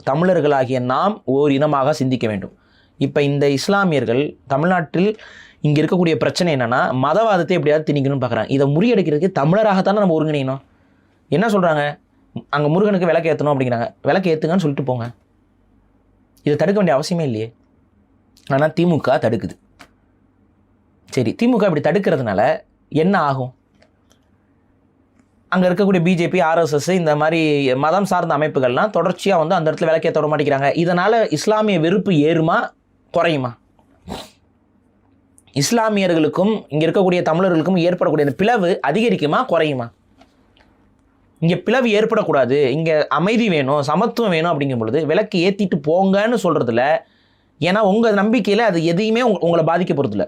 தமிழர்களாகிய நாம் ஓர் இனமாக சிந்திக்க வேண்டும். இப்போ இந்த இஸ்லாமியர்கள் தமிழ்நாட்டில் இங்கே இருக்கக்கூடிய பிரச்சனை என்னென்னா, மதவாதத்தை எப்படியாவது திணிக்கணும்னு பார்க்குறாங்க. இதை முறியடிக்கிறதுக்கு தமிழராகத்தானே நம்ம ஒருங்கிணையணும். என்ன சொல்கிறாங்க, அங்கே முருகனுக்கு விளக்கு ஏற்றணும் அப்படிங்கிறாங்க. விளக்கு ஏற்றுங்கன்னு சொல்லிட்டு போங்க, இதை தடுக்க வேண்டிய அவசியமே இல்லையே. ஆனால் திமுக தடுக்குது. சரி, திமுக இப்படி தடுக்கிறதுனால என்ன ஆகும்? அங்கே இருக்கக்கூடிய பிஜேபி, ஆர்எஸ்எஸ் இந்த மாதிரி மதம் சார்ந்த அமைப்புகள்லாம் தொடர்ச்சியாக வந்து அந்த இடத்துல விளக்கேற்ற விட மாட்டேங்கிறாங்க. இதனால் இஸ்லாமிய வெறுப்பு ஏறுமா குறையுமா? இஸ்லாமியர்களுக்கும் இங்கே இருக்கக்கூடிய தமிழர்களுக்கும் ஏற்படக்கூடிய இந்த பிளவு அதிகரிக்குமா குறையுமா? இங்கே பிளவு ஏற்படக்கூடாது, இங்கே அமைதி வேணும், சமத்துவம் வேணும் அப்படிங்கும் பொழுது விளக்கு ஏற்றிட்டு போங்கன்னு சொல்கிறதுல, ஏன்னா உங்கள் நம்பிக்கையில் அது எதையுமே உங்களை பாதிக்க போகிறதில்ல.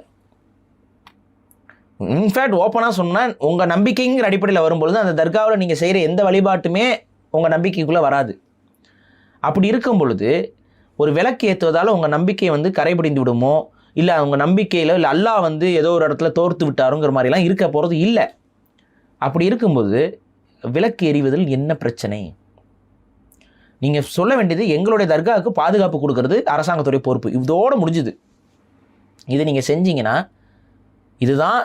இன்ஃபேக்ட் ஓப்பனாக சொன்னால் உங்கள் நம்பிக்கைங்கிற அடிப்படையில் வரும்பொழுது அந்த தர்காவில் நீங்கள் செய்கிற எந்த வழிபாட்டுமே உங்கள் நம்பிக்கைக்குள்ளே வராது. அப்படி இருக்கும் பொழுது ஒரு விளக்கு ஏற்றுவதால் உங்கள் நம்பிக்கையை வந்து கரைபிடிந்து விடுமோ, இல்லை உங்கள் நம்பிக்கையில் இல்லை அல்லாஹ் வந்து ஏதோ ஒரு இடத்துல தோர்த்து விட்டாருங்கிற மாதிரிலாம் இருக்க போகிறது இல்லை. அப்படி இருக்கும்போது விளக்கு எறிவதில் என்ன பிரச்சனை? நீங்கள் சொல்ல வேண்டியது எங்களுடைய தர்காவுக்கு பாதுகாப்பு கொடுக்கறது அரசாங்கத்துடைய பொறுப்பு, இதோடு முடிஞ்சுது. இதை நீங்கள் செஞ்சீங்கன்னா, இதுதான்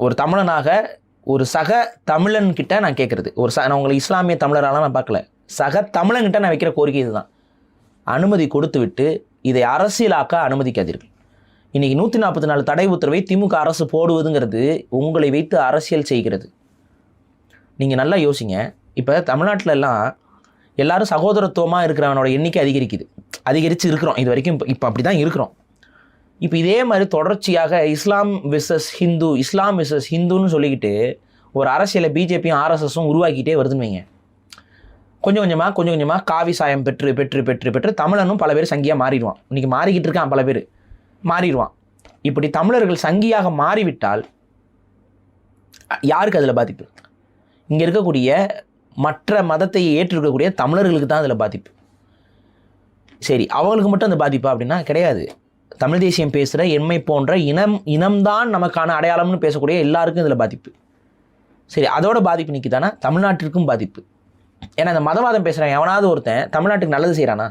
ஒரு தமிழனாக ஒரு சக தமிழன்கிட்ட நான் கேட்குறது. நான் உங்களை இஸ்லாமிய தமிழராலாம் நான் பார்க்கல, சக தமிழன்கிட்ட நான் வைக்கிற கோரிக்கை இதுதான். அனுமதி கொடுத்து விட்டு இதை அரசியலாக்க அனுமதிக்காதீர்கள். இன்றைக்கி 144 தடை உத்தரவை திமுக அரசு போடுவதுங்கிறது உங்களை வைத்து அரசியல் செய்கிறது. நீங்கள் நல்லா யோசிங்க. இப்போ தமிழ்நாட்டில் எல்லாம் எல்லாரும் சகோதரத்துவமாக இருக்கிறவனோட எண்ணிக்கை அதிகரித்து இருக்கிறோம். இது வரைக்கும் இப்போ அப்படி தான் இருக்கிறோம். இப்போ இதே மாதிரி தொடர்ச்சியாக இஸ்லாம் விசஸ் ஹிந்துன்னு சொல்லிக்கிட்டு ஒரு அரசியலை பிஜேபியும் ஆர்எஸ்எஸும் உருவாக்கிட்டே வருதுன்னு வைங்க. கொஞ்சம் கொஞ்சமாக காவி சாயம் பெற்று தமிழனும் பல பேர் சங்கியாக மாறிடுவான். இன்றைக்கி மாறிக்கிட்டு இருக்கான், பல பேர் மாறிடுவான். இப்படி தமிழர்கள் சங்கியாக மாறிவிட்டால் யாருக்கு அதில் பாதிப்பு? இங்கே இருக்கக்கூடிய மற்ற மதத்தை ஏற்றிருக்கக்கூடிய தமிழர்களுக்கு தான் அதில் பாதிப்பு. சரி, அவங்களுக்கு மட்டும் அந்த பாதிப்பா அப்படின்னா கிடையாது. தமிழ் தேசியம் பேசுகிற எம்மை போன்ற இனம்தான் நமக்கான அடையாளம்னு பேசக்கூடிய எல்லாருக்கும் இதில் பாதிப்பு. சரி, அதோட பாதிப்பு நிற்கிதானா? தமிழ்நாட்டிற்கும் பாதிப்பு. ஏன்னா இந்த மதவாதம் பேசுகிறாங்க, எவனாவது ஒருத்தன் தமிழ்நாட்டுக்கு நல்லது செய்கிறானா?